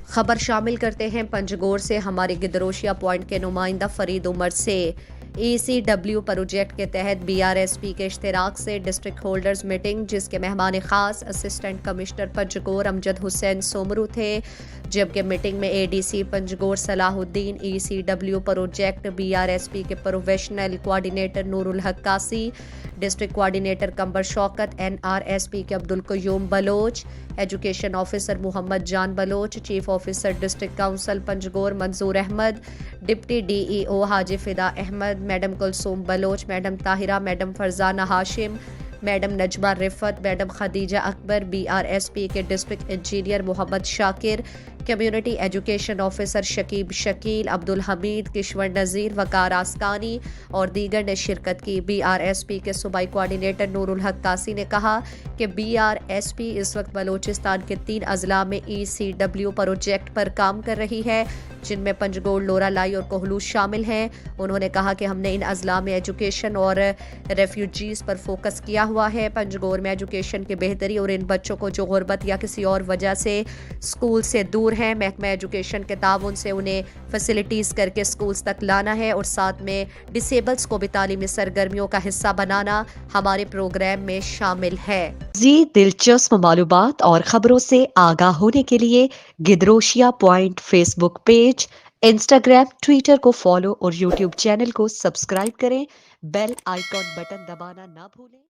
خبر شامل کرتے ہیں پنجگور سے ہمارے گدروشیا پوائنٹ کے نمائندہ فرید عمر سے۔ ای سی ڈبلیو پروجیکٹ کے تحت بی آر ایس پی کے اشتراک سے ڈسٹرکٹ ہولڈرز میٹنگ، جس کے مہمان خاص اسسٹنٹ کمشنر پنجگور امجد حسین سومرو تھے، جبکہ میٹنگ میں اے D C Panjgur Salah ud Din, E C W project B R S P K professional coordinator Noor ul Haq Qasi, district coordinator Qambar Shaukat, N R S P K Abdul Qayyum Baloch, education officer Muhammad Jan Baloch, chief officer district council Panjgur Manzoor Ahmed, deputy D E O Haji Fida Ahmed, madam Kulsoom Baloch, madam Tahira, madam Farzana Hashim, madam Najma Rifat, madam Khadija Akbar, B R S P K district engineer محمد شاکر، community education officer شکیب شکیل، عبدالحمید، کشور نذیر، وقار آسکانی اور دیگر نے شرکت کی۔ Be R S P کے صوبائی coordinator Noor ul Haq قاسی نے کہا کہ بی آر ایس پی اس وقت بلوچستان کے 3 اضلاع میں ای سی ڈبلیو پروجیکٹ پر کام کر رہی ہے، جن میں پنجگور، لورا لائی اور کوہلوش شامل ہیں۔ انہوں نے کہا کہ ہم نے ان اضلاع میں ایجوکیشن اور ریفیوجیز پر فوکس کیا ہوا ہے۔ پنجگور میں ایجوکیشن کی بہتری اور ان بچوں کو جو غربت یا کسی اور وجہ سے اسکول سے دور ہیں، محکمہ ایجوکیشن کے تعاون سے انہیں فیسلٹیز کر کے اسکولز تک لانا ہے اور ساتھ میں ڈسیبلز کو بھی تعلیمی سرگرمیوں کا حصہ بنانا ہمارے پروگرام میں شامل ہے۔ مزید دلچسپ معلومات اور خبروں سے آگاہ ہونے کے لیے Gedrosia point Facebook page, Instagram, Twitter کو فالو اور یوٹیوب چینل کو سبسکرائب کریں۔ بیل آئیکن بٹن دبانا نہ بھولیں۔